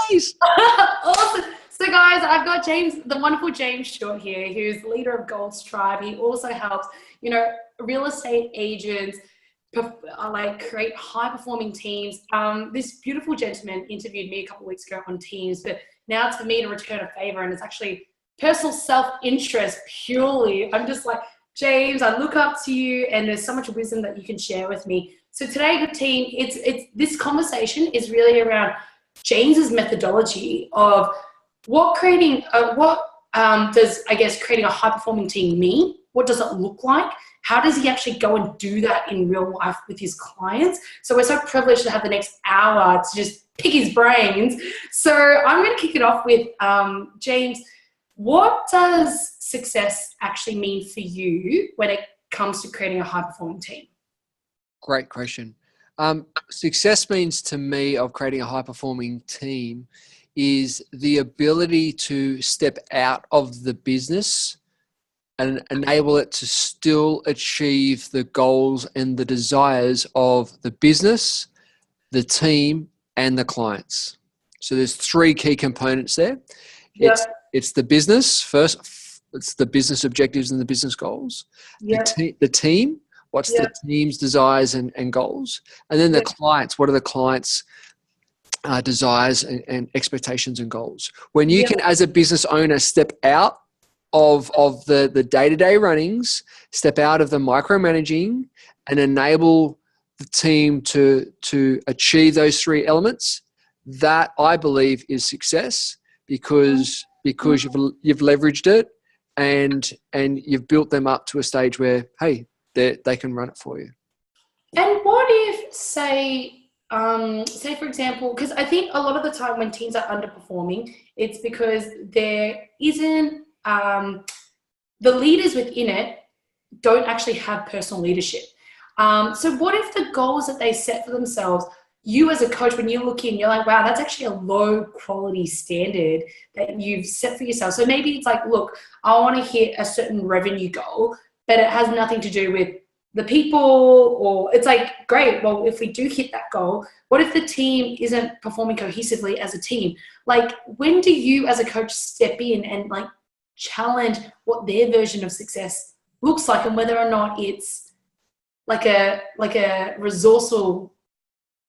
guys. Awesome. So guys, I've got James, the wonderful James Short here, who's leader of Gold's Tribe. He also helps, real estate agents like create high performing teams. This beautiful gentleman interviewed me a couple of weeks ago on Teams, but now it's for me to return a favor, and it's actually personal self-interest purely. I'm just like, James, I look up to you, and there's so much wisdom that you can share with me. So today, good team, it's this conversation is really around James's methodology of what creating does, I guess, creating a high-performing team mean? What does it look like? How does he actually go and do that in real life with his clients? So we're so privileged to have the next hour to just pick his brains. So I'm going to kick it off with James. What does success actually mean for you when it comes to creating a high-performing team? Great question. Success means to me of creating a high-performing team is the ability to step out of the business and enable it to still achieve the goals and the desires of the business, the team, and the clients. So there's three key components there. Yep. It's the business first. It's the business objectives and the business goals. Yep. The team. What's the team's desires and goals? And then the clients. What are the clients' desires and expectations and goals? When you can, as a business owner, step out of the day-to-day runnings, step out of the micromanaging, and enable the team to achieve those three elements, that I believe is success, because you've leveraged it and you've built them up to a stage where, hey, they can run it for you. And what if, say for example, because I think a lot of the time when teams are underperforming, it's because there isn't the leaders within it don't actually have personal leadership. So what if the goals that they set for themselves, you as a coach, when you look in, you're like, wow, that's actually a low quality standard that you've set for yourself. So maybe it's like, look, I want to hit a certain revenue goal, but it has nothing to do with the people, or it's like, great, well, if we do hit that goal, what if the team isn't performing cohesively as a team? Like, when do you as a coach step in and like challenge what their version of success looks like, and whether or not it's like a resourceful,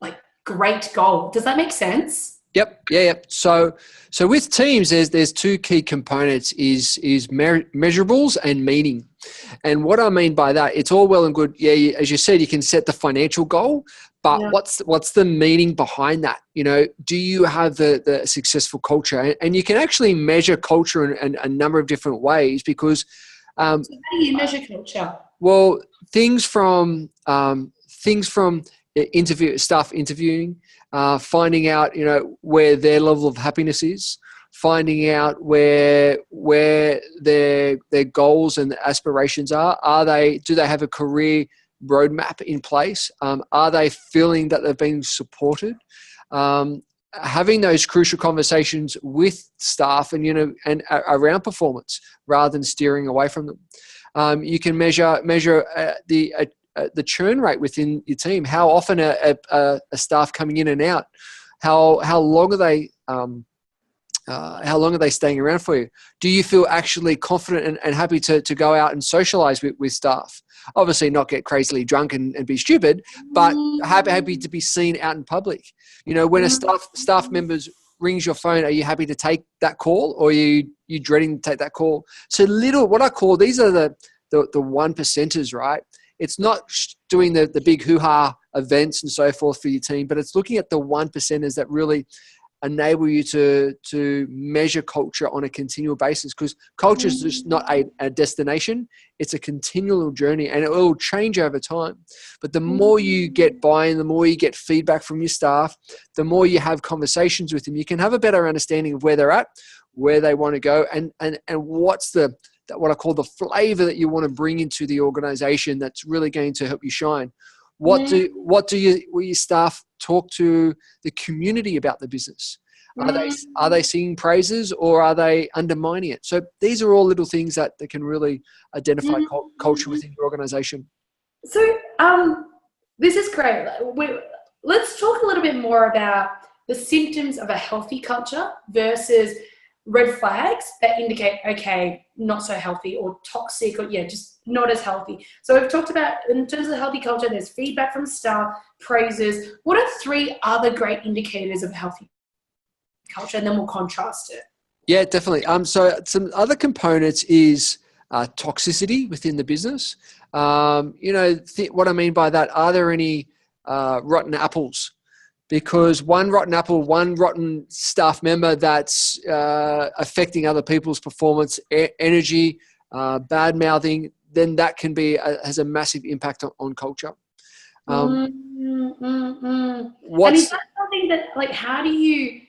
like great goal? Does that make sense? Yep. Yeah. So with teams, there's two key components: is measurables and meaning. And what I mean by that, it's all well and good. Yeah, as you said, you can set the financial goal, but what's the meaning behind that? Do you have the successful culture? And you can actually measure culture in a number of different ways, because so how do you measure culture? Well, things from staff interviewing, finding out where their level of happiness is, finding out where their goals and aspirations are. Do they have a career roadmap in place? Are they feeling that they've been supported? Having those crucial conversations with staff and around performance rather than steering away from them. You can measure the churn rate within your team. How often a staff coming in and out? How long are they? How long are they staying around for you? Do you feel actually confident and happy to go out and socialize with staff? Obviously not get crazily drunk and be stupid, but happy to be seen out in public. When a staff members rings your phone, are you happy to take that call, or are you dreading to take that call? So what I call, these are the one percenters, right? It's not doing the big hoo-ha events and so forth for your team, but it's looking at the one percenters that really enable you to measure culture on a continual basis, because culture is just not a destination. It's a continual journey, and it will change over time. But the more you get buy-in, the more you get feedback from your staff, the more you have conversations with them, you can have a better understanding of where they're at, where they want to go, and what's what I call the flavor that you want to bring into the organization that's really going to help you shine. Will your staff talk to the community about the business? Are they singing praises, or are they undermining it? So these are all little things that can really identify culture within your organization. So this is great. Let's talk a little bit more about the symptoms of a healthy culture versus red flags that indicate, okay, not so healthy or toxic, or just not as healthy. So we've talked about, in terms of healthy culture, there's feedback from staff, praises. What are 3 other great indicators of a healthy culture? And then we'll contrast it. Yeah, definitely. So some other components is toxicity within the business. What I mean by that, are there any rotten apples? Because one rotten apple, one rotten staff member that's affecting other people's performance, energy, bad mouthing, then that can be has a massive impact on culture. And is that something that, like, how do you?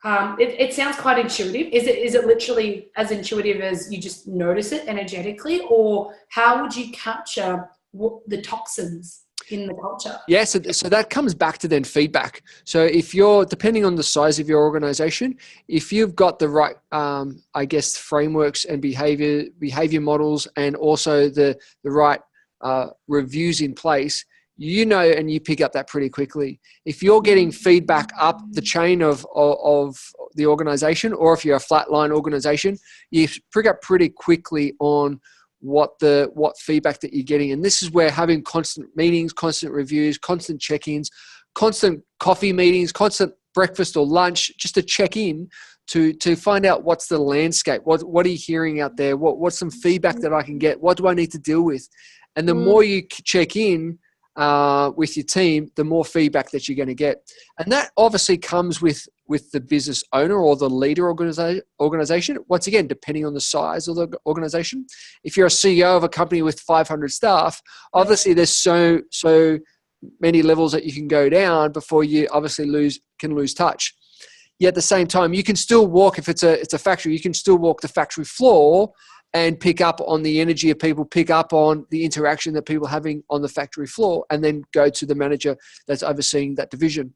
It sounds quite intuitive. Is it literally as intuitive as you just notice it energetically, or how would you capture the toxins in the culture? Yeah, so that comes back to then feedback. So if you're, depending on the size of your organization, if you've got the right, frameworks and behavior models, and also the right reviews in place, and you pick up that pretty quickly. If you're getting feedback up the chain of the organization, or if you're a flatline organization, you pick up pretty quickly on what feedback that you're getting. And this is where having constant meetings, constant reviews, constant check-ins, constant coffee meetings, constant breakfast or lunch, just to check in to find out what's the landscape, what are you hearing out there, what's some feedback that I can get, what do I need to deal with. And the more you check in with your team, the more feedback that you're going to get. And that obviously comes with the business owner or the leader organization. Once again, depending on the size of the organization. If you're a CEO of a company with 500 staff, obviously there's so many levels that you can go down before you obviously can lose touch. Yet at the same time, you can still walk, if it's a factory, you can still walk the factory floor and pick up on the energy of people, pick up on the interaction that people are having on the factory floor, and then go to the manager that's overseeing that division.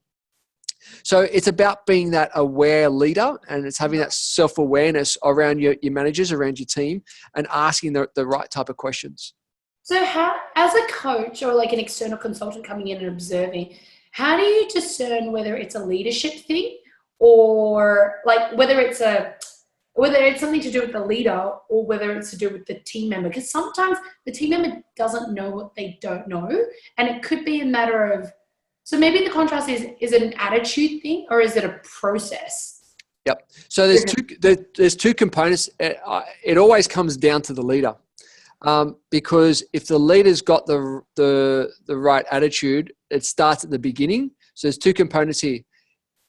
So it's about being that aware leader, and it's having that self-awareness around your managers, around your team, and asking the right type of questions. So how, as a coach or like an external consultant coming in and observing, how do you discern whether it's a leadership thing, or like whether it's something to do with the leader, or whether it's to do with the team member? Because sometimes the team member doesn't know what they don't know, and it could be a matter of, so maybe the contrast is it an attitude thing, or is it a process? Yep. So there's two components. It always comes down to the leader, because if the leader's got the right attitude, it starts at the beginning. So there's 2 components here.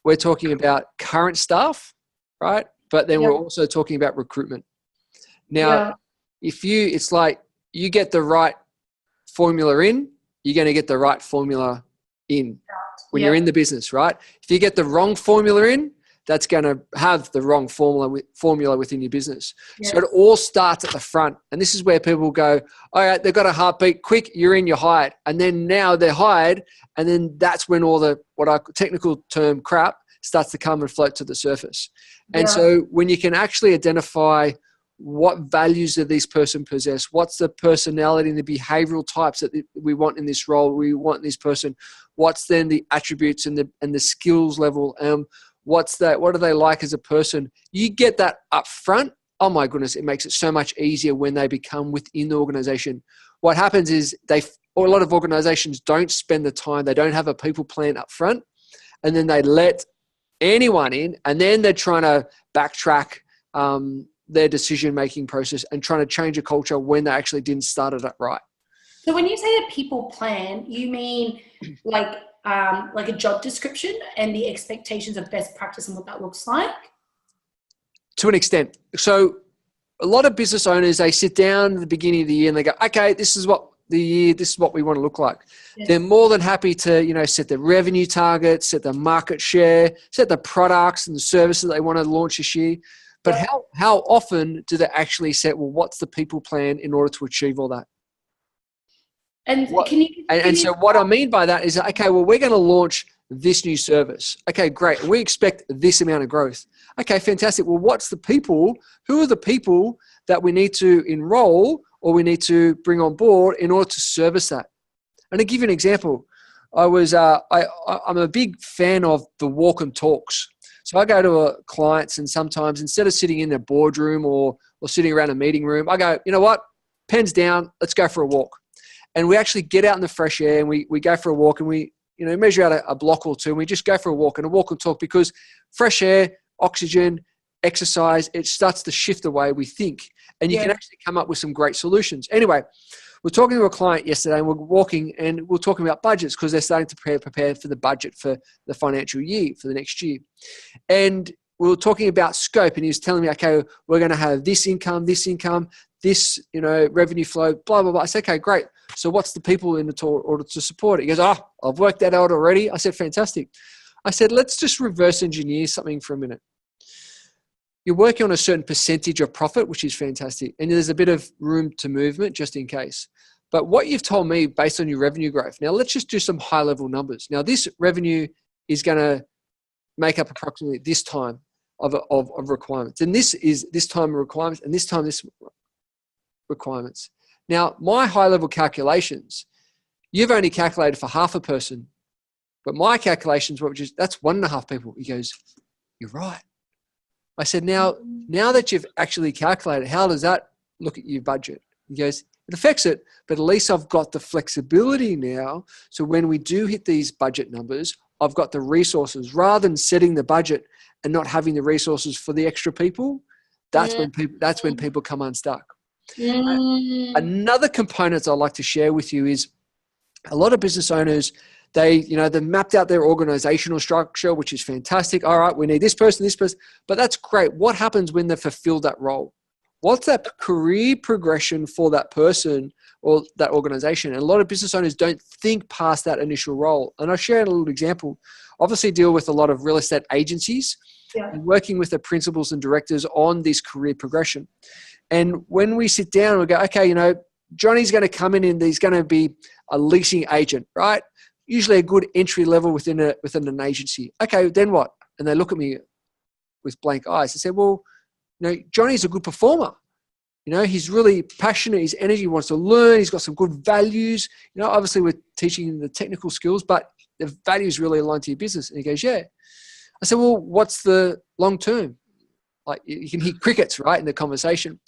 We're talking about current staff, right? But then we're also talking about recruitment. Now, it's like you get the right formula in, you're going to get the right formula in when you're in the business, right? If you get the wrong formula in, that's going to have the wrong formula within your business. Yeah. So it all starts at the front. And this is where people go, all right, they've got a heartbeat, quick, you're in, you're hired. And then now they're hired. And then that's when all the, what I technical term crap, starts to come and float to the surface. And so when you can actually identify what values do these person possess, what's the personality and the behavioral types that we want in this role, we want in this person, what's then the attributes and the skills level, what are they like as a person? You get that up front. Oh my goodness, it makes it so much easier when they become within the organization. What happens is a lot of organizations don't spend the time, they don't have a people plan up front, and then they let anyone in, and then they're trying to backtrack their decision-making process and trying to change a culture when they actually didn't start it up right. So when you say a people plan, you mean like a job description and the expectations of best practice and what that looks like? To an extent. So a lot of business owners, they sit down at the beginning of the year and they go, okay, this is what we want to look like. Yes. They're more than happy to, set the revenue targets, set the market share, set the products and the services they want to launch this year. But how often do they actually set, well, what's the people plan in order to achieve all that? And so what I mean by that is, okay, well, we're going to launch this new service. Okay, great. We expect this amount of growth. Okay, fantastic. Well, who are the people that we need to enroll or we need to bring on board in order to service that? And to give you an example, I'm a big fan of the walk and talks. So I go to clients, and sometimes instead of sitting in a boardroom or sitting around a meeting room, I go, you know what, pens down, let's go for a walk. And we actually get out in the fresh air, and we go for a walk, and we measure out a block or two, and we just go for a walk and talk, because fresh air, oxygen, exercise, it starts to shift the way we think, and you can actually come up with some great solutions. Anyway, we're talking to a client yesterday, and we're walking, and we're talking about budgets, because they're starting to prepare for the budget for the financial year, for the next year. And we were talking about scope, and he was telling me, okay, we're going to have this income, this, revenue flow, blah, blah, blah. I said, okay, great. So what's the people in order to support it? He goes, I've worked that out already. I said, fantastic. I said, let's just reverse engineer something for a minute. You're working on a certain percentage of profit, which is fantastic. And there's a bit of room to movement just in case. But what you've told me based on your revenue growth, now let's just do some high level numbers. Now this revenue is going to make up approximately this time of requirements. And this is this time of requirements, and this time this requirements. Now my high level calculations, you've only calculated for half a person, but my calculations, that's 1.5 people. He goes, you're right. I said, now that you've actually calculated, how does that look at your budget? He goes, it affects it, but at least I've got the flexibility now. So when we do hit these budget numbers, I've got the resources. Rather than setting the budget and not having the resources for the extra people, that's when people come unstuck. Another component I'd like to share with you is a lot of business owners, they mapped out their organizational structure, which is fantastic. All right, we need this person, but that's great. What happens when they fulfill that role? What's that career progression for that person or that organization? And a lot of business owners don't think past that initial role. And I'll share a little example. Obviously deal with a lot of real estate agencies and working with the principals and directors on this career progression. And when we sit down, we go, okay, Johnny's going to come in and he's going to be a leasing agent, right? Usually a good entry level within an agency. Okay, then what? And they look at me with blank eyes. They say, well, Johnny's a good performer. He's really passionate. His energy, wants to learn. He's got some good values. Obviously we're teaching him the technical skills, but the values really align to your business. And he goes, yeah. I said, well, what's the long term? Like you can hear crickets, right, in the conversation.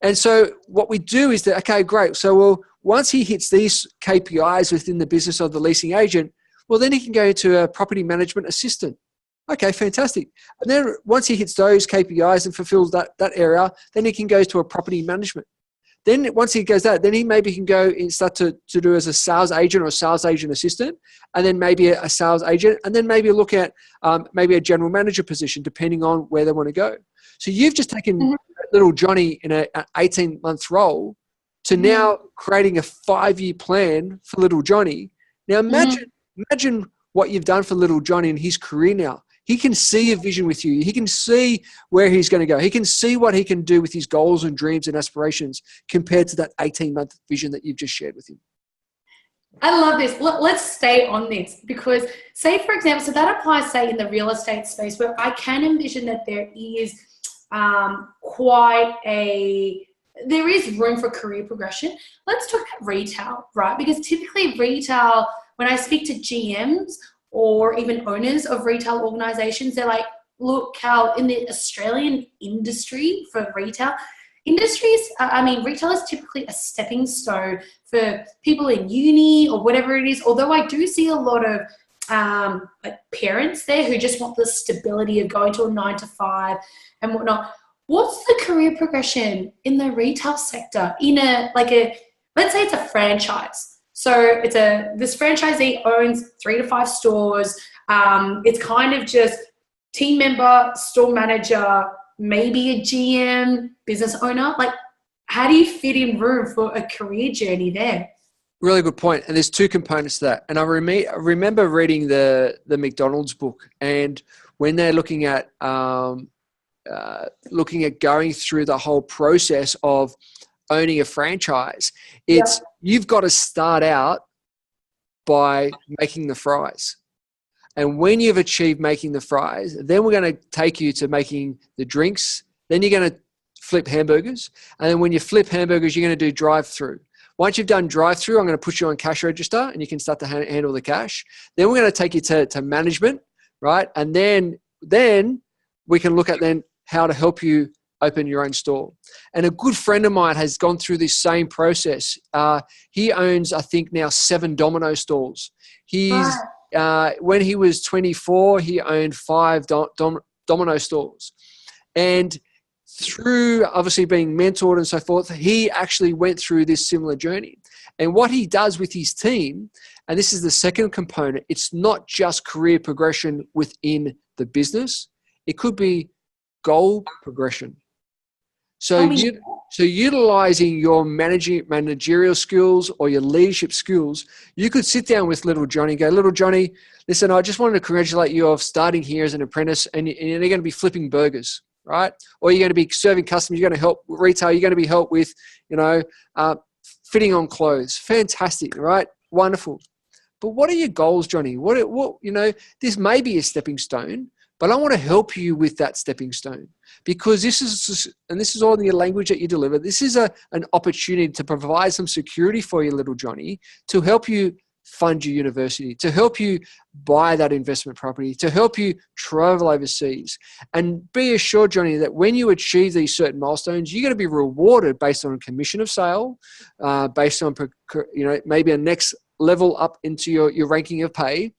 And so what we do is that, okay, great. So, once he hits these KPIs within the business of the leasing agent, well, then he can go to a property management assistant. Okay, fantastic. And then once he hits those KPIs and fulfills that area, then he can go to a property management. Then once he goes that, then he maybe can go and start to do as a sales agent or a sales agent assistant, and then maybe a sales agent, and then maybe look at maybe a general manager position, depending on where they want to go. So you've just taken little Johnny in an 18-month role to now creating a 5-year plan for little Johnny. Now imagine what you've done for little Johnny in his career now. He can see a vision with you. He can see where he's going to go. He can see what he can do with his goals and dreams and aspirations compared to that 18-month vision that you've just shared with him. I love this. Let's stay on this because say, for example, so that applies, say, in the real estate space where I can envision that there is there is room for career progression. Let's talk about retail, right? Because typically retail, when I speak to GMs or even owners of retail organizations, they're like, look, Cal, in the Australian industry for retail, retail is typically a stepping stone for people in uni or whatever it is. Although I do see a lot of parents there who just want the stability of going to a 9-to-5 and whatnot. What's the career progression in the retail sector? Let's say it's a franchise. So this franchisee owns 3 to 5 stores. It's kind of just team member, store manager, maybe a GM, business owner. Like, how do you fit in room for a career journey there? Really good point. And there's 2 components to that. And I remember reading the McDonald's book, and when they're looking at going through the whole process of owning a franchise, you've got to start out by making the fries. And when you've achieved making the fries, then we're going to take you to making the drinks. Then you're going to flip hamburgers. And then when you flip hamburgers, you're going to do drive-through. Once you've done drive-through, I'm going to put you on cash register and you can start to handle the cash. Then we're going to take you to management, right? And then we can look at then how to help you open your own store. And a good friend of mine has gone through this same process. He owns, I think now 7 Domino stores. When he was 24, he owned 5 Domino stores. And through obviously being mentored and so forth, he actually went through this similar journey. And what he does with his team, and this is the second component, it's not just career progression within the business. It could be goal progression. So utilizing your managerial skills or your leadership skills, you could sit down with little Johnny and go, little Johnny, listen, I just wanted to congratulate you of starting here as an apprentice, and you're going to be flipping burgers, right? Or you're going to be serving customers, you're going to help retail, you're going to be help with, fitting on clothes. Fantastic, right? Wonderful. But what are your goals, Johnny? This may be a stepping stone, but I want to help you with that stepping stone, because this is all in your language that you deliver. This is an opportunity to provide some security for you, little Johnny, to help you fund your university, to help you buy that investment property, to help you travel overseas. And be assured, Johnny, that when you achieve these certain milestones, you're going to be rewarded based on commission of sale, based on maybe a next level up into your ranking of pay.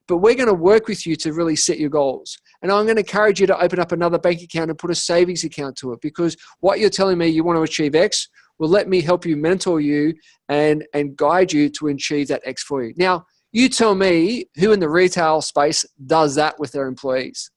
But we're going to work with you to really set your goals. And I'm going to encourage you to open up another bank account and put a savings account to it, because what you're telling me you want to achieve X, well, let me help you mentor you and guide you to achieve that X for you. Now, you tell me who in the retail space does that with their employees.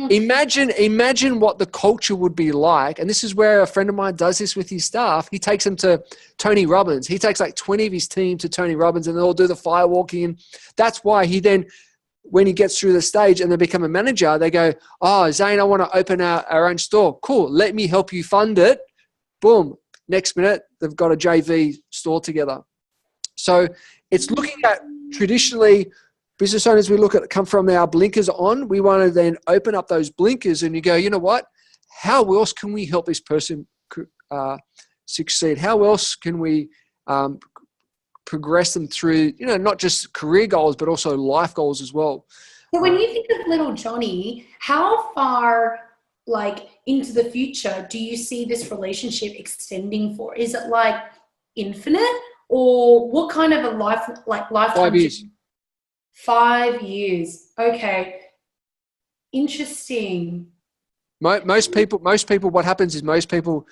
Imagine what the culture would be like. And this is where a friend of mine does this with his staff. He takes them to Tony Robbins. He takes like 20 of his team to Tony Robbins, and they'll do the firewalking. That's why he then, when he gets through the stage and they become a manager, they go, oh, Zane, I want to open our own store. Cool. Let me help you fund it. Boom. Next minute, they've got a JV store together. So it's looking at traditionally, business owners, we look at come from our blinkers on. We want to then open up those blinkers and you go, you know what? How else can we help this person succeed? How else can we progress them through, not just career goals, but also life goals as well? So when you think of little Johnny, how far into the future do you see this relationship extending for? Is it like infinite, or what kind of a lifetime? 5 years. 5 years. Okay. Interesting. Most people, what happens is most people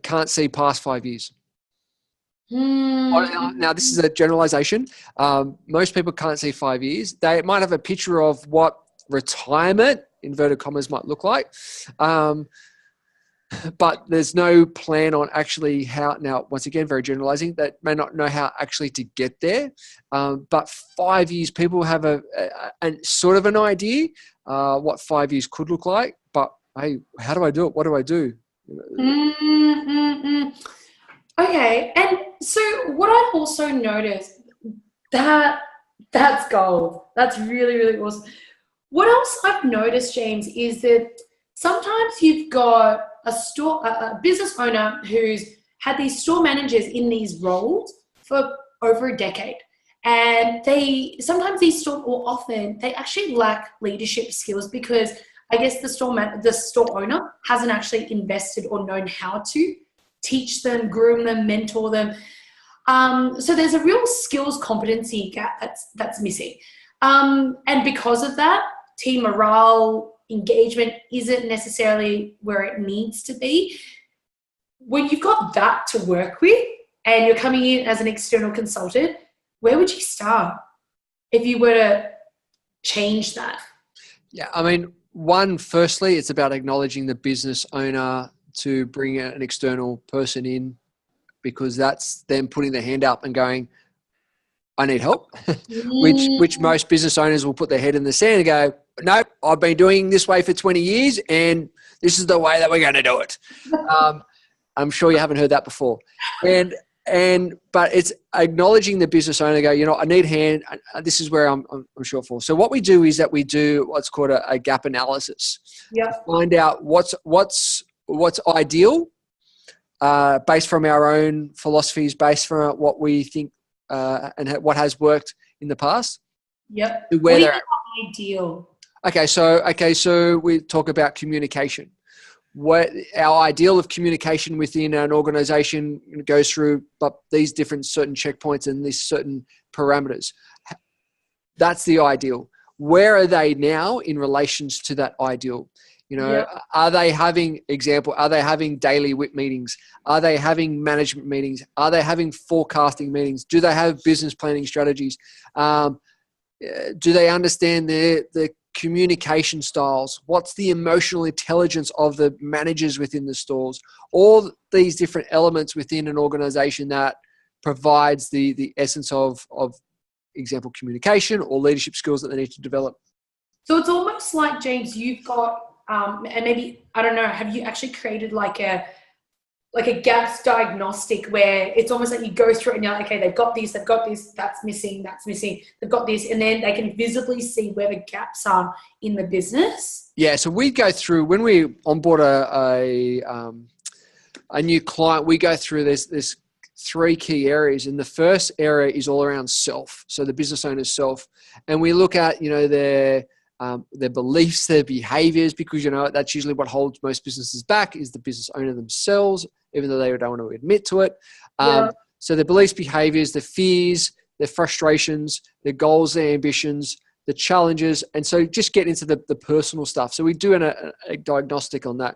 can't see past 5 years. Now, this is a generalization. Most people can't see 5 years. They might have a picture of what retirement, inverted commas, might look like. But there's no plan on actually how, now, once again, very generalizing, that may not know how actually to get there. But 5 years, people have a sort of an idea what 5 years could look like. But, hey, how do I do it? What do I do? Okay. And so what I've also noticed, that's gold. That's really, really awesome. What else I've noticed, James, is that sometimes you've got a business owner who's had these store managers in these roles for over a decade. And often they actually lack leadership skills, because I guess the store owner hasn't actually invested or known how to teach them, groom them, mentor them. So there's a real skills competency gap that's missing. And because of that, team morale, engagement isn't necessarily where it needs to be. When you've got that to work with and you're coming in as an external consultant, where would you start if you were to change that? Yeah, I mean, firstly, it's about acknowledging the business owner to bring an external person in, because that's them putting their hand up and going, I need help, which most business owners will put their head in the sand and go, nope, I've been doing this way for 20 years and this is the way that we're going to do it. I'm sure you haven't heard that before. But it's acknowledging the business owner, go, I need a hand. This is where I'm short for. So what we do is that we do what's called a gap analysis. Yeah. Find out what's ideal, based from our own philosophies, based from what we think and what has worked in the past. Yep. Where What do you they're think are ideal? Okay, so we talk about communication. What our ideal of communication within an organization goes through, but these different certain checkpoints and these certain parameters. That's the ideal. Where are they now in relations to that ideal? Yep. Are they having daily WIP meetings? Are they having management meetings? Are they having forecasting meetings? Do they have business planning strategies? Do they understand the communication styles? What's the emotional intelligence of the managers within the stores? All these different elements within an organization that provides the essence of example, communication or leadership skills that they need to develop. So it's almost like, James, you've got, and maybe, I don't know, have you actually created like a gaps diagnostic where it's almost like you go through it and you're like, okay, they've got this, that's missing, they've got this, and then they can visibly see where the gaps are in the business? Yeah, so we go through, when we onboard a new client, we go through this 3 key areas, and the first area is all around self. So the business owner's self, and we look at their beliefs, their behaviors, because that's usually what holds most businesses back is the business owner themselves, even though they don't want to admit to it. So their beliefs, behaviors, their fears, their frustrations, their goals, their ambitions, the challenges, and so just get into the personal stuff. So we do a diagnostic on that.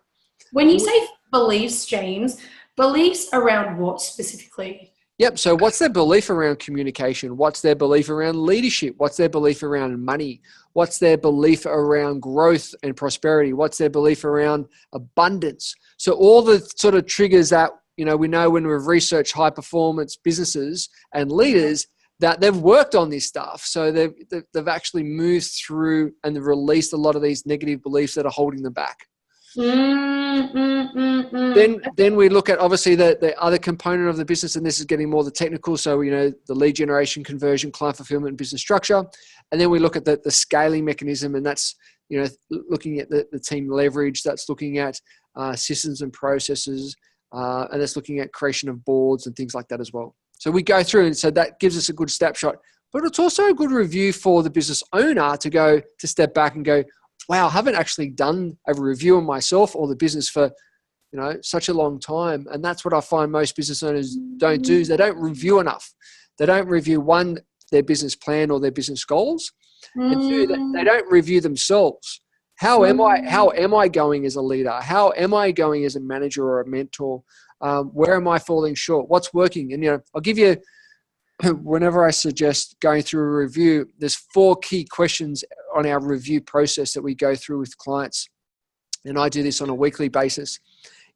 When you say beliefs, James, beliefs around what specifically? Yep. So what's their belief around communication? What's their belief around leadership? What's their belief around money? What's their belief around growth and prosperity? What's their belief around abundance? So all the sort of triggers that, we know when we've researched high performance businesses and leaders that they've worked on this stuff. So they've actually moved through and they've released a lot of these negative beliefs that are holding them back. Then we look at obviously the other component of the business, and this is getting more the technical. So the lead generation, conversion, client fulfillment, and business structure, and then we look at the scaling mechanism, and that's looking at the team leverage. That's looking at systems and processes, and that's looking at creation of boards and things like that as well. So we go through, and so that gives us a good snapshot. But it's also a good review for the business owner to step back and go, wow, I haven't actually done a review on myself or the business for, such a long time. And that's what I find most business owners don't do is they don't review enough. They don't review, one, their business plan or their business goals. And two, they don't review themselves. How am I going as a leader? How am I going as a manager or a mentor? Where am I falling short? What's working? And, I'll give you, whenever I suggest going through a review, there's 4 key questions on our review process that we go through with clients. And I do this on a weekly basis,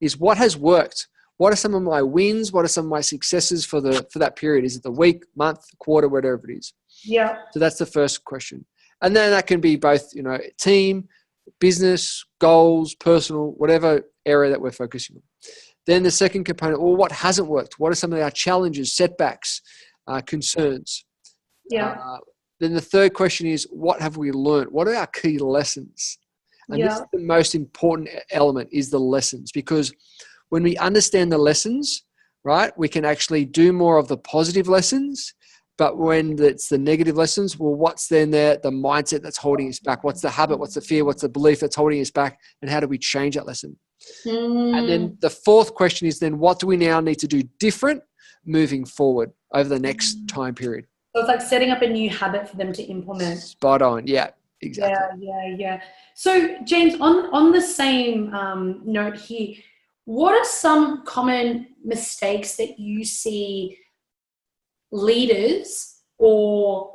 is what has worked? What are some of my wins? What are some of my successes for that period? Is it the week, month, quarter, whatever it is? Yeah. So that's the first question. And then that can be both, team, business, goals, personal, whatever area that we're focusing on. Then the second component, what hasn't worked? What are some of our challenges, setbacks, concerns? Yeah. Then the third question is, what have we learned? What are our key lessons? And this is the most important element, is the lessons, because when we understand the lessons, right, we can actually do more of the positive lessons. But when it's the negative lessons, well, what's then the mindset that's holding us back? What's the habit? What's the fear? What's the belief that's holding us back? And how do we change that lesson? And then the fourth question is then, what do we now need to do different moving forward over the next time period? So it's like setting up a new habit for them to implement. Spot on. Yeah, exactly. Yeah. So James, on the same note here, what are some common mistakes that you see leaders or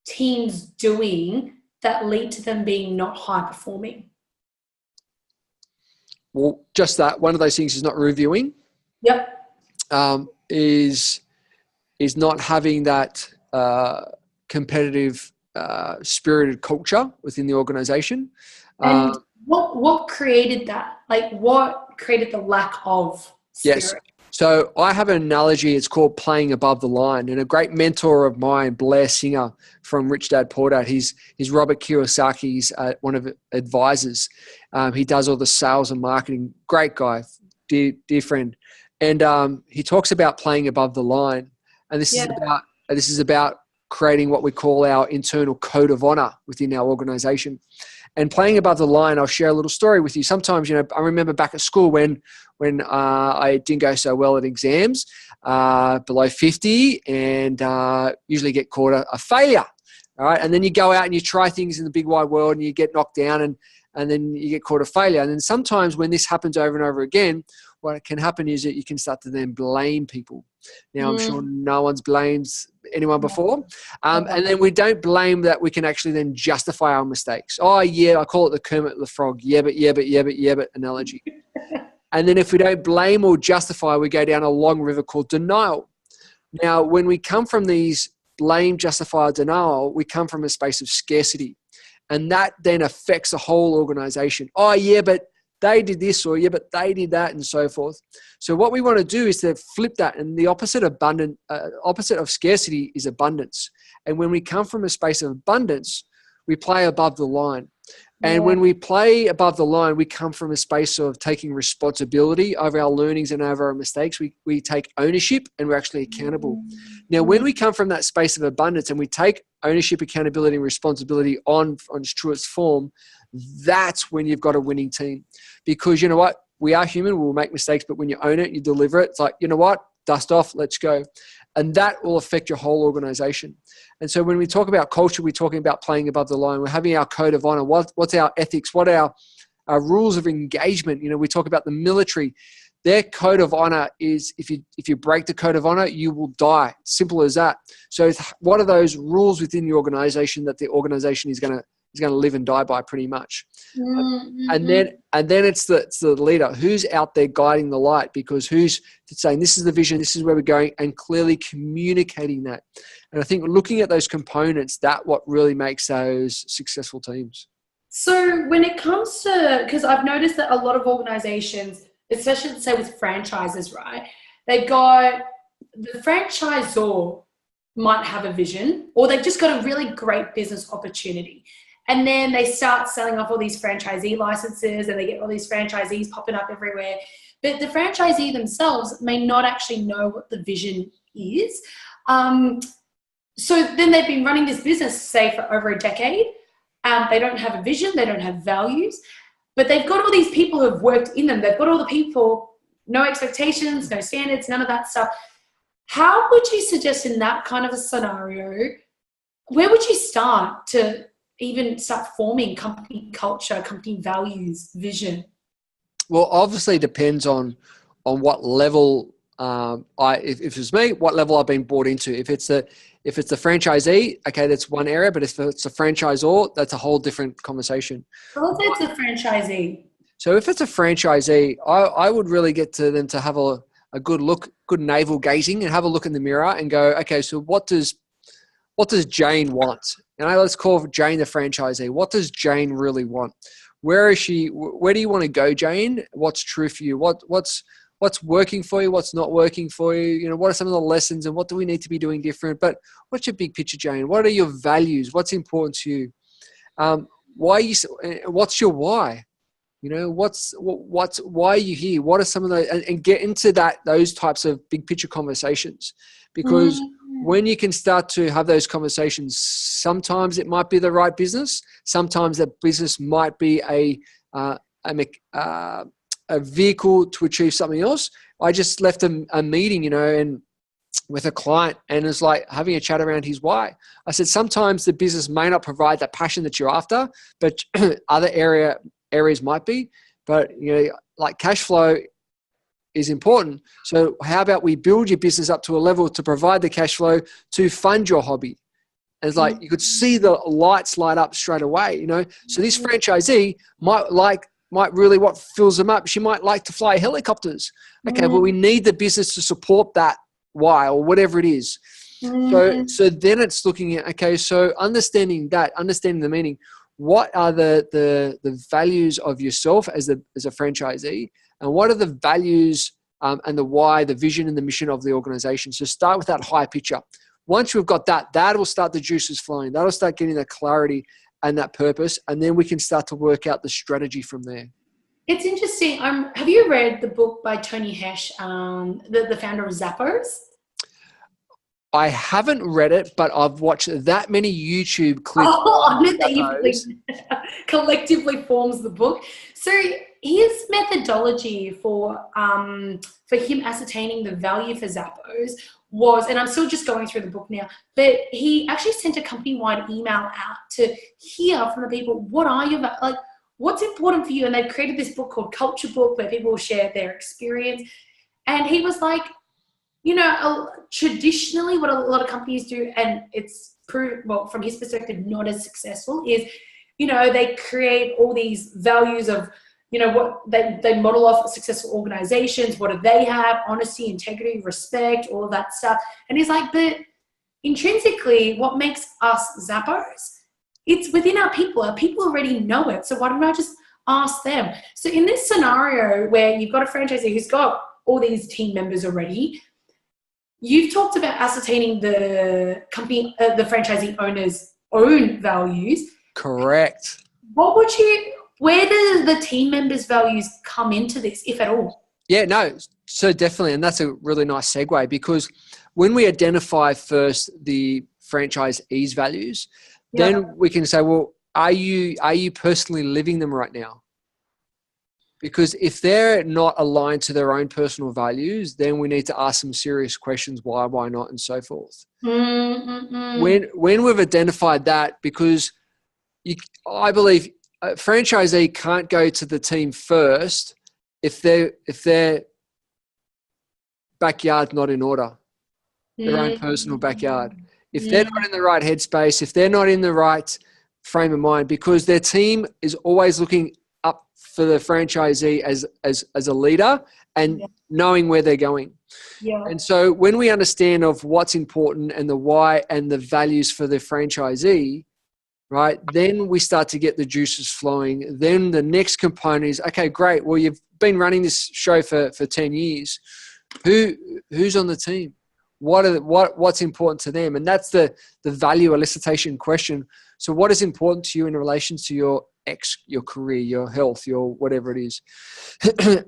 teams doing that lead to them being not high performing? Well, just that. One of those things is not reviewing. Yep. Is not having that competitive, spirited culture within the organization. And what created that? Like, what created the lack of spirit? Yes. So I have an analogy. It's called playing above the line. And a great mentor of mine, Blair Singer from Rich Dad Poor Dad, he's Robert Kiyosaki's one of advisors. He does all the sales and marketing. Great guy, dear friend. And he talks about playing above the line. And this is about creating what we call our internal code of honor within our organization. And playing above the line, I'll share a little story with you. Sometimes, I remember back at school when I didn't go so well at exams, below 50, and usually get called a failure. All right. And then you go out and you try things in the big wide world and you get knocked down and then you get called a failure. And then sometimes when this happens over and over again, what can happen is that you can start to then blame people. Now, I'm sure no one's blamed anyone before. And then we don't blame that. We can actually then justify our mistakes. Oh, yeah, I call it the Kermit the Frog. Yeah, but analogy. And then if we don't blame or justify, we go down a long river called denial. Now, when we come from these blame, justify, denial, we come from a space of scarcity. And that then affects the whole organization. Oh, yeah, but they did this, or yeah, but they did that, and so forth. So what we want to do is to flip that, and the opposite of scarcity is abundance. And when we come from a space of abundance, we play above the line. And when we play above the line, we come from a space of taking responsibility over our learnings and over our mistakes. We take ownership and we're actually accountable. Now, when we come from that space of abundance and we take ownership, accountability, and responsibility on its truest form, that's when you've got a winning team. Because you know what? We are human. We'll make mistakes, but when you own it, you deliver it. It's like, you know what? Dust off, let's go. And that will affect your whole organization. And so when we talk about culture, we're talking about playing above the line. We're having our code of honor. What's our ethics? What are our rules of engagement? We talk about the military. Their code of honor is if you break the code of honor, you will die. Simple as that. So what are those rules within the organization that the organization is going to live and die by, pretty much? And then it's the leader who's out there guiding the light, because who's saying this is the vision, this is where we're going, and clearly communicating that. And I think looking at those components, that what really makes those successful teams. So when it comes to, because I've noticed that a lot of organizations, especially say with franchises, right? They got the franchisor might have a vision, or they've just got a really great business opportunity. And then they start selling off all these franchisee licenses and they get all these franchisees popping up everywhere. But the franchisee themselves may not actually know what the vision is. So then they've been running this business, say, for over a decade. They don't have a vision. They don't have values. But they've got all these people who have worked in them. They've got all the people, no expectations, no standards, none of that stuff. How would you suggest in that kind of a scenario, where would you start to even start forming company culture, company values, vision? Well, obviously it depends on what level if it's me, what level I've been brought into. If it's the franchisee, okay, that's one area. But if it's a franchisor, that's a whole different conversation. Well, if it's a franchisee. So if it's a franchisee, I would really get to them to have a good look, good navel gazing, and have a look in the mirror and go, okay, so what does Jane want? Let's call Jane the franchisee. What does Jane really want? Where is she? Where do you want to go, Jane? What's true for you? What's working for you? What's not working for you? What are some of the lessons and what do we need to be doing different? But what's your big picture, Jane? What are your values? What's important to you? What's your why? Why are you here? What are some of those, and get into those types of big picture conversations, because when you can start to have those conversations, sometimes it might be the right business. Sometimes that business might be a vehicle to achieve something else. I just left a meeting, and with a client, and it's like having a chat around his why. I said, sometimes the business may not provide that passion that you're after, but other areas might be. But like cash flow is important. So how about we build your business up to a level to provide the cash flow to fund your hobby? And it's like you could see the lights light up straight away. So this franchisee might really, what fills them up, she might like to fly helicopters. Okay, well, we need the business to support that why, or whatever it is. So then it's looking at, okay, so understanding the meaning. What are the values of yourself as a franchisee, and what are the values and the why, the vision and the mission of the organization? So start with that high picture. Once we've got that will start the juices flowing. That'll start getting that clarity and that purpose, and then we can start to work out the strategy from there. It's interesting. Have you read the book by Tony Hesh, the founder of Zappos? I haven't read it, but I've watched that many YouTube clips. Oh, I meant that Zappos. collectively forms the book. So his methodology for him ascertaining the value for Zappos was, and I'm still just going through the book now, but he actually sent a company-wide email out to hear from the people, what are your, like, what's important for you? And they've created this book called Culture Book where people will share their experience. And he was like, traditionally what a lot of companies do, and it's proved, well, from his perspective, not as successful, is, they create all these values of, what they model off successful organizations. What do they have? Honesty, integrity, respect, all of that stuff. And he's like, but intrinsically, what makes us Zappos? It's within our people. Our people already know it. So why don't I just ask them? So in this scenario where you've got a franchisee who's got all these team members already, you've talked about ascertaining the company, the franchisee owner's own values. Correct. Where do the team members' values come into this, if at all? Yeah, no, so definitely. And that's a really nice segue, because when we identify first the franchisee's values, then we can say, well, are you personally living them right now? Because if they're not aligned to their own personal values, then we need to ask some serious questions, why not, and so forth. When we've identified that, because I believe a franchisee can't go to the team first if their backyard's not in order, their own personal backyard. If they're not in the right headspace, if they're not in the right frame of mind, because their team is always looking up for the franchisee as a leader and knowing where they're going. Yeah. And so when we understand of what's important and the why and the values for the franchisee, right, then we start to get the juices flowing. Then the next component is, okay, great. Well, you've been running this show for 10 years. Who's on the team? What's important to them? And that's the value elicitation question. So what is important to you in relation to your career, your health, your whatever it is?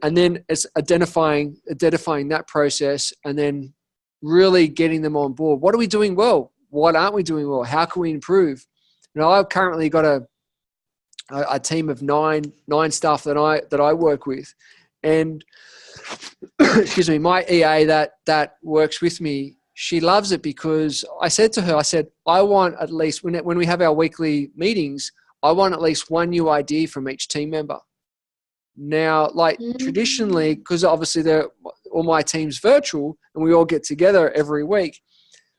And then it's identifying that process and then really getting them on board. What are we doing well? What aren't we doing well? How can we improve? I've currently got a team of nine staff that I work with, and excuse me, my EA that works with me, she loves it because I said to her, I want at least when we have our weekly meetings, I want at least one new idea from each team member. Now, like traditionally, because obviously all my team's virtual and we all get together every week,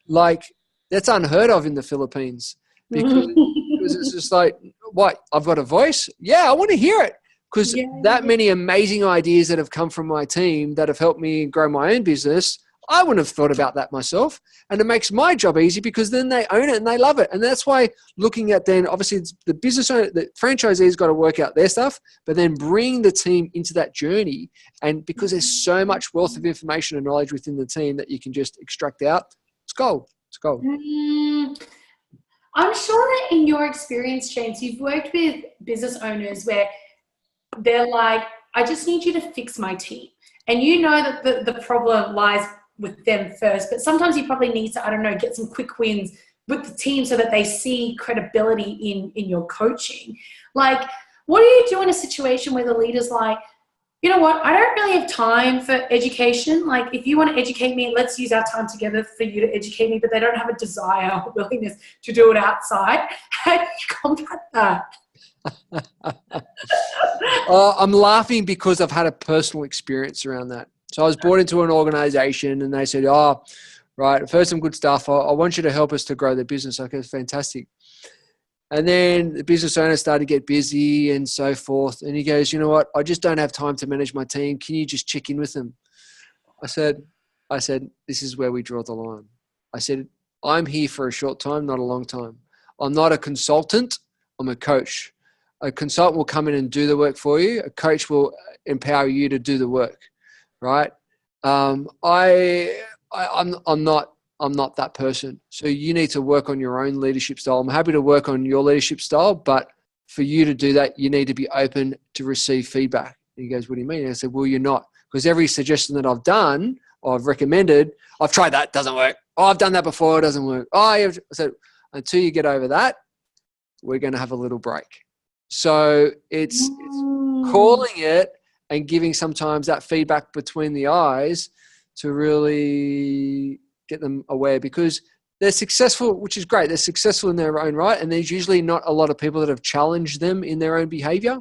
like that's unheard of in the Philippines. Because it's just like, what? I've got a voice? Yeah, I want to hear it. Because that many amazing ideas that have come from my team that have helped me grow my own business, I wouldn't have thought about that myself. And it makes my job easy because then they own it and they love it. And that's why looking at then, obviously, it's the business owner, the franchisee's got to work out their stuff, but then bring the team into that journey. And because there's so much wealth of information and knowledge within the team that you can just extract out, it's gold. It's gold. I'm sure that in your experience, James, you've worked with business owners where they're like, I just need you to fix my team. And you know that the problem lies with them first, but sometimes you probably need to, I don't know, get some quick wins with the team so that they see credibility in your coaching. Like, what do you do in a situation where the leader's like, you know what, I don't really have time for education. Like, if you want to educate me, let's use our time together for you to educate me, but they don't have a desire or willingness to do it outside. How do you combat that? I'm laughing because I've had a personal experience around that. So I was brought into an organization and they said, oh, right, I've heard some good stuff. I want you to help us to grow the business. Okay, fantastic. And then the business owner started to get busy and so forth. And he goes, you know what? I just don't have time to manage my team. Can you just check in with them? I said, this is where we draw the line. I said, I'm here for a short time, not a long time. I'm not a consultant. I'm a coach. A consultant will come in and do the work for you. A coach will empower you to do the work, right? I'm not that person. So you need to work on your own leadership style. I'm happy to work on your leadership style, but for you to do that, you need to be open to receive feedback. And he goes, what do you mean? And I said, well, you're not. Because every suggestion that I've done or I've recommended, I've tried that, doesn't work. Oh, I've done that before, it doesn't work. I said, until you get over that, we're going to have a little break. So it's calling it and giving sometimes that feedback between the eyes to really get them aware, because they're successful, which is great. They're successful in their own right. And there's usually not a lot of people that have challenged them in their own behavior.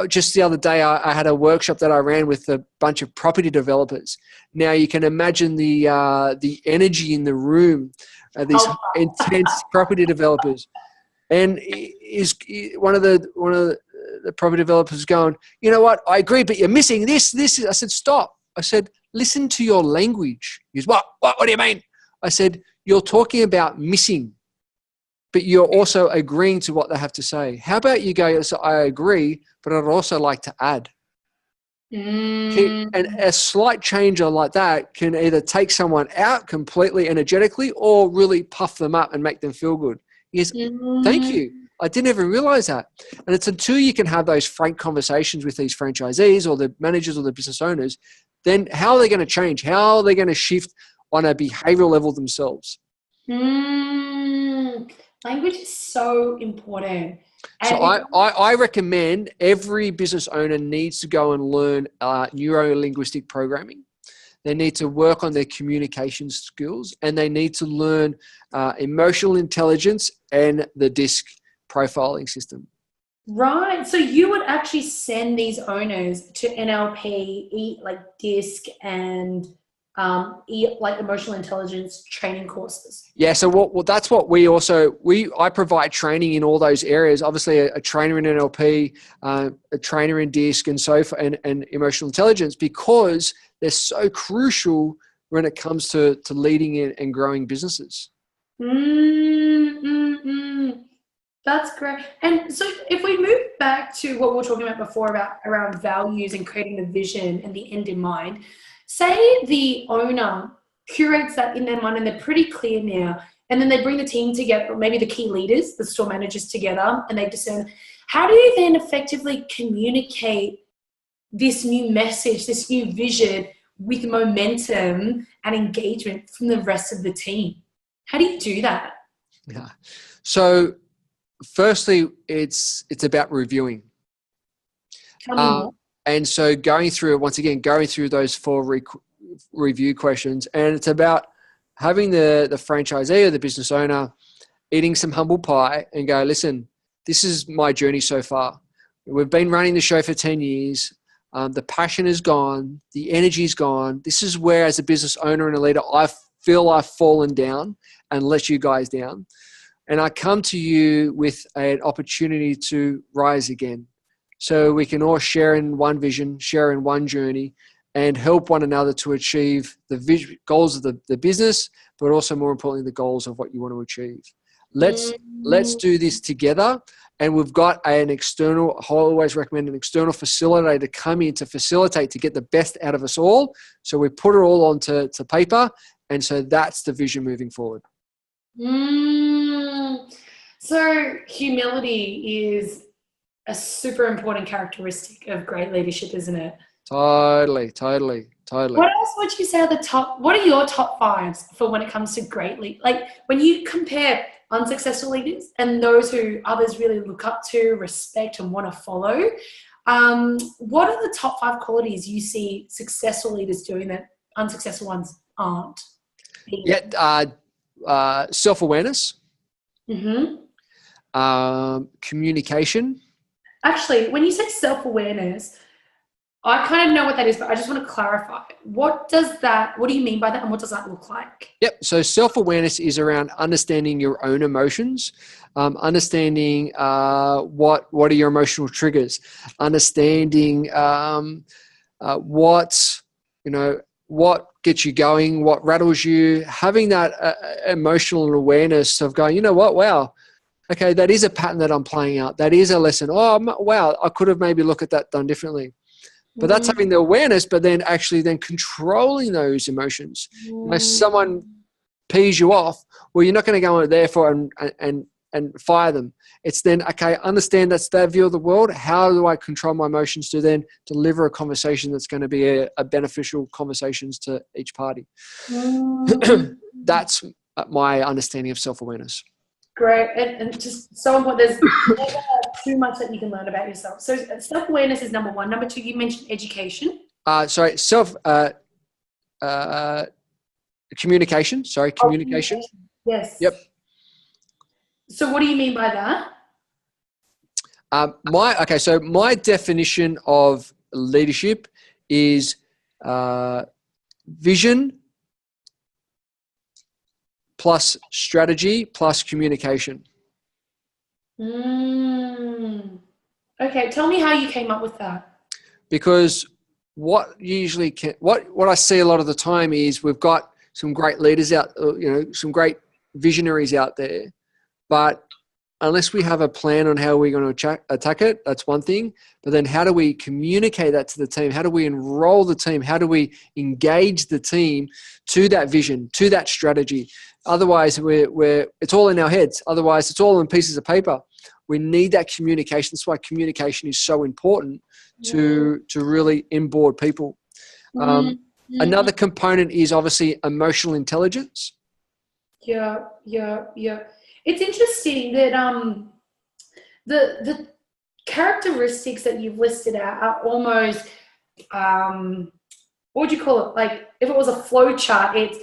Just the other day, I had a workshop that I ran with a bunch of property developers. Now you can imagine the energy in the room, these intense property developers. And is one of the property developers going, you know what? I agree, but you're missing this. I said, stop. I said, listen to your language. He goes, what do you mean? I said, you're talking about missing, but you're also agreeing to what they have to say. How about you go, so I agree, but I'd also like to add. And a slight change like that can either take someone out completely energetically or really puff them up and make them feel good. Yes, thank you. I didn't even realize that. And it's until you can have those frank conversations with these franchisees or the managers or the business owners, then how are they going to change? How are they going to shift on a behavioral level themselves? Language is so important. So I recommend every business owner needs to go and learn neuro-linguistic programming. They need to work on their communication skills, and they need to learn emotional intelligence and the DISC profiling system. Right. So you would actually send these owners to NLP, like DISC and like emotional intelligence training courses. Yeah. So that's what I provide training in all those areas. Obviously a trainer in NLP, a trainer in DISC and so forth, and emotional intelligence, because they're so crucial when it comes to leading and growing businesses. That's great. And so if we move back to what we were talking about before about around values and creating the vision and the end in mind, say the owner curates that in their mind and they're pretty clear now, and then they bring the team together, or maybe the key leaders, the store managers together, and they discern, how do you then effectively communicate this new message, this new vision with momentum and engagement from the rest of the team? How do you do that? Yeah. So firstly, it's about reviewing. And so going through those 4 review questions, and it's about having the franchisee or the business owner eating some humble pie and go, listen, this is my journey so far. We've been running the show for 10 years. The passion is gone. The energy is gone. This is where, as a business owner and a leader, I feel I've fallen down and let you guys down. And I come to you with an opportunity to rise again. So we can all share in one vision, share in one journey, and help one another to achieve the goals of the business, but also more importantly, the goals of what you want to achieve. Let's do this together. And we've got I always recommend an external facilitator to come in to facilitate, to get the best out of us all. So we put it all onto paper. And so that's the vision moving forward. So humility is a super important characteristic of great leadership, isn't it? Totally. What else would you say are what are your top 5s for when it comes to great lead? Like when you compare unsuccessful leaders and those who others really look up to, respect, and want to follow, what are the top 5 qualities you see successful leaders doing that unsuccessful ones aren't? Yeah, self-awareness, communication. Actually, when you say self-awareness, I kind of know what that is, but I just want to clarify. What do you mean by that, and what does that look like? Yep. So self-awareness is around understanding your own emotions, understanding what are your emotional triggers, understanding what gets you going, what rattles you, having that emotional awareness of going, you know what, wow, okay, that is a pattern that I'm playing out. That is a lesson. Oh, wow, I could have maybe looked at that done differently. But that's having the awareness, but then actually then controlling those emotions. If someone pees you off, well, you're not going to go in there and and fire them. It's then, okay, understand that's their view of the world. How do I control my emotions to then deliver a conversation that's going to be a beneficial conversations to each party? That's my understanding of self-awareness. Great. And just so important, there's never too much that you can learn about yourself. So self-awareness is number one. Number two, you mentioned education. Communication. Communication. Yes. Yep. So what do you mean by that? So my definition of leadership is vision plus strategy plus communication. Okay, tell me how you came up with that. Because what I see a lot of the time is we've got some great leaders out, some great visionaries out there, but unless we have a plan on how we're going to attack it, that's one thing. But then how do we communicate that to the team? How do we enroll the team? How do we engage the team to that vision, to that strategy? Otherwise, it's all in our heads. Otherwise, it's all on pieces of paper. We need that communication. That's why communication is so important to really onboard people. Another component is obviously emotional intelligence. Yeah. It's interesting that the characteristics that you've listed out are almost what would you call it? Like if it was a flow chart, it's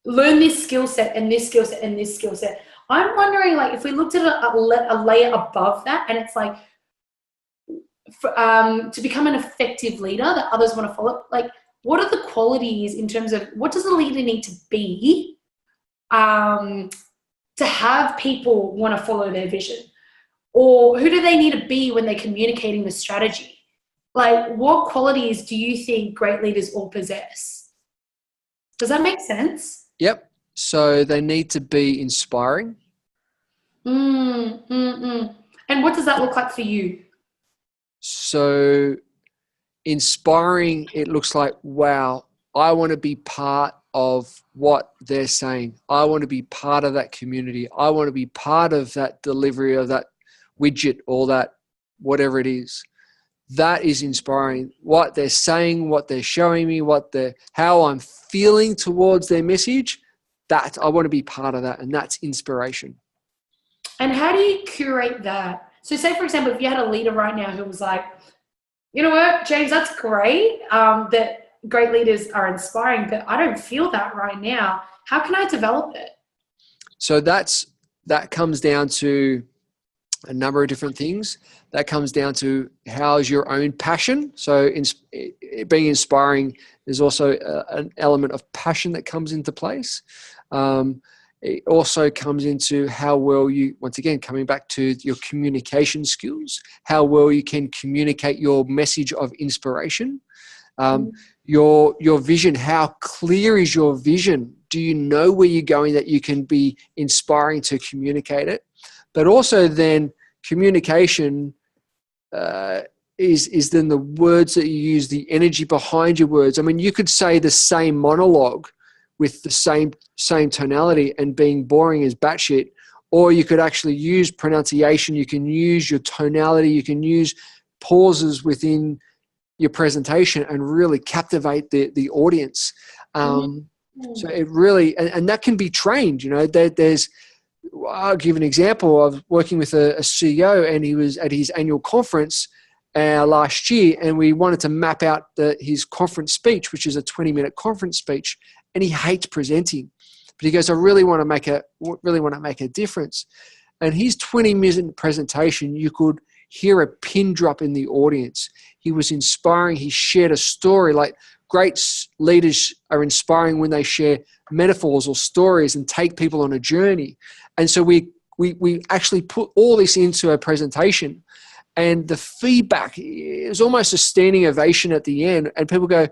learn this skill set and this skill set and this skill set. I'm wondering, like, if we looked at a layer above that, and it's like to become an effective leader that others want to follow. Like, what are the qualities in terms of what does the leader need to be to have people want to follow their vision? Or who do they need to be when they're communicating the strategy? Like, what qualities do you think great leaders all possess? Does that make sense? Yep. So they need to be inspiring. And what does that look like for you? So inspiring, it looks like, wow, I want to be part of what they're saying. I want to be part of that community. I want to be part of that delivery of that widget or that whatever it is. That is inspiring. What they're saying, what they're showing me, how I'm feeling towards their message, that I want to be part of that, and that's inspiration. And how do you curate that? So say, for example, if you had a leader right now who was like, you know what, James, that's great, that great leaders are inspiring, but I don't feel that right now. How can I develop it? So that comes down to a number of different things. That comes down to how's your own passion. So being inspiring, there's also an element of passion that comes into place. It also comes into how well you, once again, coming back to your communication skills, how well you can communicate your message of inspiration. Your vision, how clear is your vision? Do you know where you're going that you can be inspiring to communicate it? But also then communication is then the words that you use, the energy behind your words. I mean, you could say the same monologue with the same tonality and being boring as batshit, or you could actually use pronunciation. You can use your tonality. You can use pauses within your presentation and really captivate the audience. So it really, and that can be trained. You know, I'll give an example of working with a CEO, and he was at his annual conference last year, and we wanted to map out his conference speech, which is a 20-minute conference speech, and he hates presenting, but he goes, I really want to make a difference. And his 20-minute presentation, you could hear a pin drop in the audience. He was inspiring. He shared a story. Like, great leaders are inspiring when they share metaphors or stories and take people on a journey. And so we actually put all this into a presentation, and the feedback is almost a standing ovation at the end. And people go,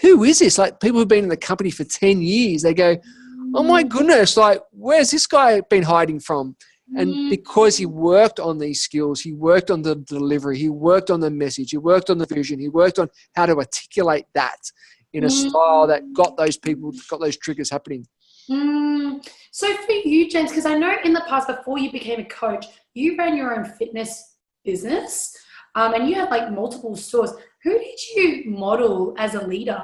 who is this? Like, people who've been in the company for 10 years, they go, oh my goodness, like, where's this guy been hiding from? And because he worked on these skills, he worked on the delivery, he worked on the message, he worked on the vision, he worked on how to articulate that in a style that got those triggers happening. So for you, James, because I know in the past, before you became a coach, you ran your own fitness business, and you had like multiple stores. Who did you model as a leader?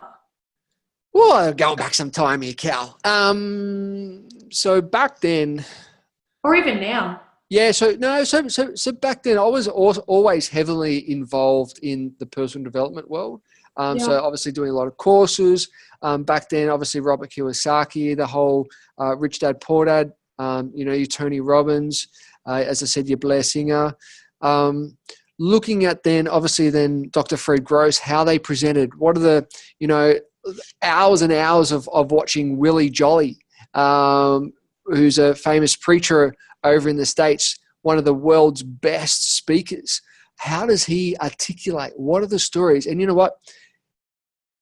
Well, going back some time here, Cal. So back then, Or even now? yeah. So back then, I was always heavily involved in the personal development world. Yeah. So obviously doing a lot of courses. Back then, obviously Robert Kiyosaki, the whole Rich Dad Poor Dad. Your Tony Robbins, as I said, your Blair Singer. Looking at then Dr. Fred Gross, how they presented. What are the hours and hours of watching Willie Jolly, who's a famous preacher over in the States, one of the world's best speakers. How does he articulate? What are the stories? And you know what?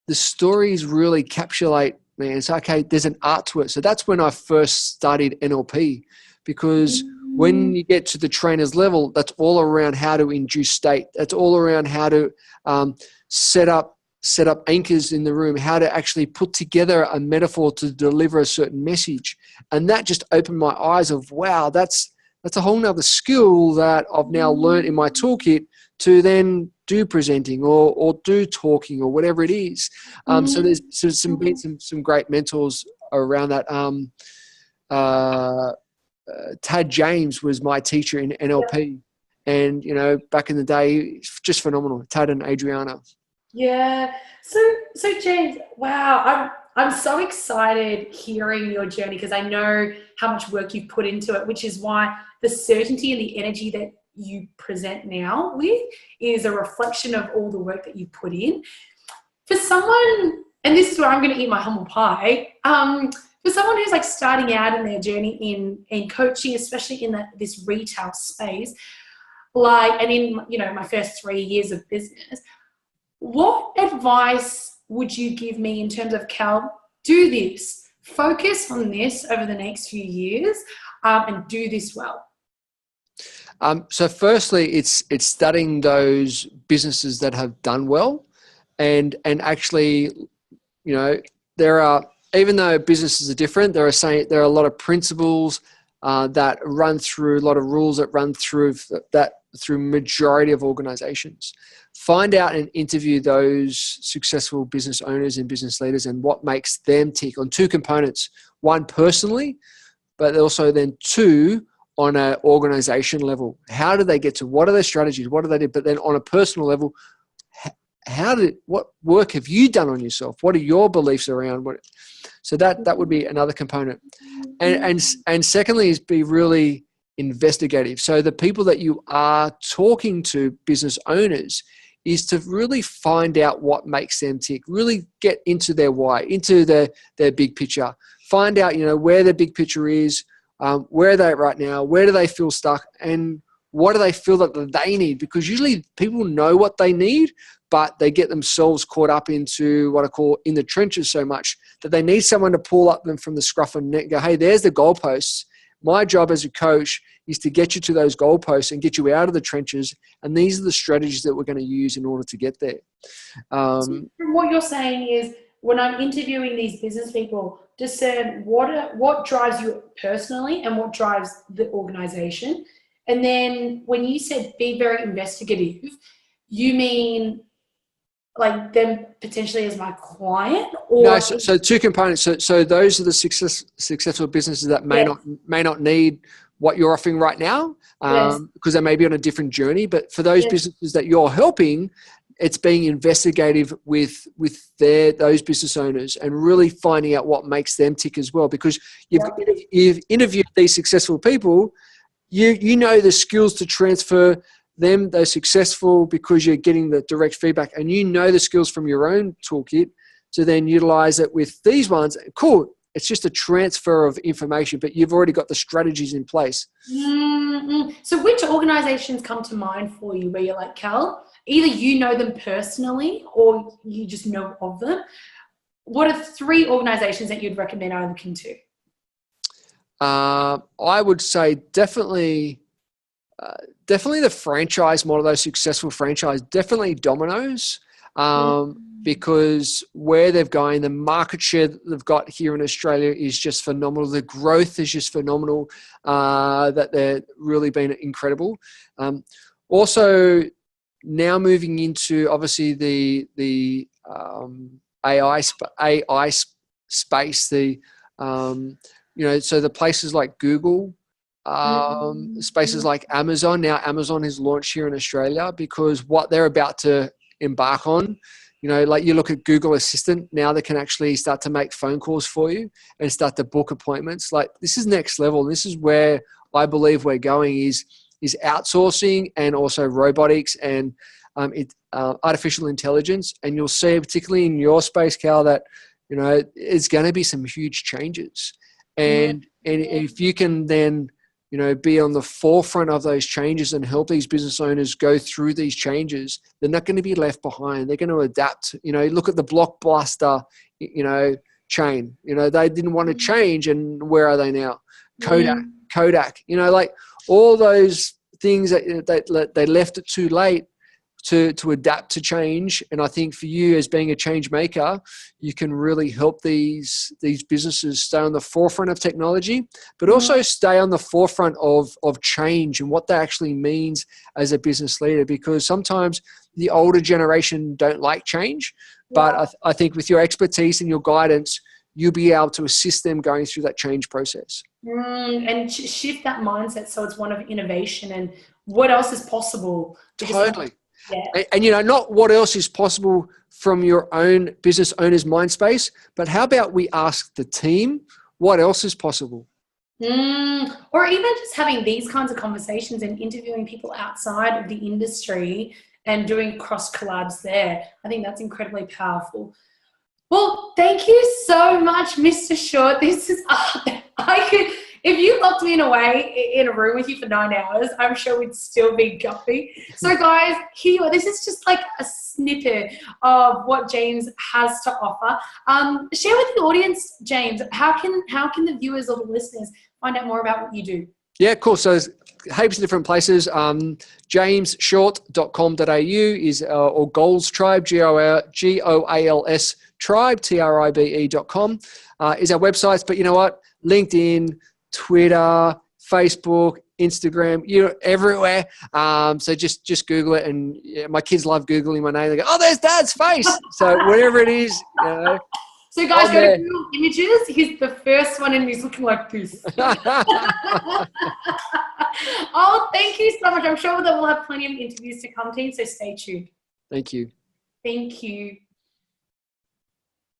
The stories really capsulate, man. It's okay, there's an art to it. So that's when I first studied NLP, because when you get to the trainer's level, that's all around how to induce state. That's all around how to set up anchors in the room, how to actually put together a metaphor to deliver a certain message. And that just opened my eyes of, wow, that's a whole nother skill that I've now learned in my toolkit to then do presenting or do talking or whatever it is. So there's some great mentors around that. Tad James was my teacher in NLP. And, back in the day, just phenomenal. Tad and Adriana. Yeah. So James, wow, I'm so excited hearing your journey, because I know how much work you've put into it, which is why the certainty and the energy that you present now with is a reflection of all the work that you put in. For someone, and this is where I'm going to eat my humble pie, for someone who's like starting out in their journey in coaching, especially in this retail space, and in my first 3 years of business, what advice would you give me in terms of, Cal, do this, focus on this over the next few years, and do this well? So firstly, it's studying those businesses that have done well, and actually, there are, even though businesses are different, there are a lot of principles that run through, a lot of rules that run through majority of organizations. Find out and interview those successful business owners and business leaders and what makes them tick on two components. One, personally, but also then two, on an organization level. How do they get to, what are their strategies? What do they do? But then on a personal level, what work have you done on yourself? What are your beliefs around what? So that would be another component. And secondly is be really investigative. So the people that you are talking to, business owners, is to really find out what makes them tick, really get into their why, into their big picture, find out, where their big picture is, where are they at right now, where do they feel stuck, and what do they feel that they need? Because usually people know what they need, but they get themselves caught up into what I call in the trenches so much that they need someone to pull up them from the scruff of the neck and go, hey, there's the goalposts. My job as a coach is to get you to those goalposts and get you out of the trenches. And these are the strategies that we're going to use in order to get there. So what you're saying is, when I'm interviewing these business people, discern what drives you personally and what drives the organization. And then when you said be very investigative, you mean like them potentially as my client? Or no, so two components. So those are the successful businesses that may not need what you're offering right now, because they may be on a different journey. But for those businesses that you're helping, it's being investigative with those business owners and really finding out what makes them tick as well. Because you've interviewed these successful people, you know the skills to transfer them. They're successful because you're getting the direct feedback, and you know the skills from your own toolkit to then utilize it with these ones. Cool. It's just a transfer of information, but you've already got the strategies in place. So which organizations come to mind for you where you're like, Cal, either you know them personally or you just know of them? What are 3 organizations that you'd recommend I look into? I would say definitely the franchise model, those successful franchise, definitely Domino's. because where they're going, the market share that they've got here in Australia is just phenomenal. The growth is just phenomenal, that they're really been incredible. Also, now moving into obviously the AI space, so the places like Google, spaces like Amazon. Now Amazon is launched here in Australia because what they're about to embark on, like you look at Google Assistant, now they can actually start to make phone calls for you and start to book appointments. Like, this is next level. This is where I believe we're going is outsourcing, and also robotics and artificial intelligence. And you'll see, particularly in your space, Cal, that it's going to be some huge changes. And if you can then be on the forefront of those changes and help these business owners go through these changes, they're not going to be left behind. They're going to adapt. Look at the Blockbuster, chain. They didn't want to change, and where are they now? Kodak. Like all those things that they left it too late to adapt to change. And I think for you, as being a change maker, you can really help these businesses stay on the forefront of technology, but also stay on the forefront of change and what that actually means as a business leader. Because sometimes the older generation don't like change, but I think with your expertise and your guidance, you'll be able to assist them going through that change process. And shift that mindset so it's one of innovation and what else is possible. Totally. Yeah. And not what else is possible from your own business owner's mind space, but how about we ask the team what else is possible? Or even just having these kinds of conversations and interviewing people outside of the industry and doing cross collabs there. I think that's incredibly powerful. Well, thank you so much, Mr. Short. This is, if you locked me in a room with you for 9 hours, I'm sure we'd still be guppy. So guys, this is just like a snippet of what James has to offer. Share with the audience, James, how can the viewers or the listeners find out more about what you do? Yeah, cool. So there's heaps of different places. jamesshort.com.au is, or Goals Tribe, GOALS Tribe, TRIBE.com is our websites. But you know what? LinkedIn, Twitter, Facebook, Instagram, everywhere. So just Google it. And my kids love Googling my name. They go, "Oh, there's Dad's face." So whatever it is, So guys, go to Google Images. He's the first one and he's looking like this. Oh, thank you so much. I'm sure that we'll have plenty of interviews to come, team, so stay tuned. Thank you. Thank you.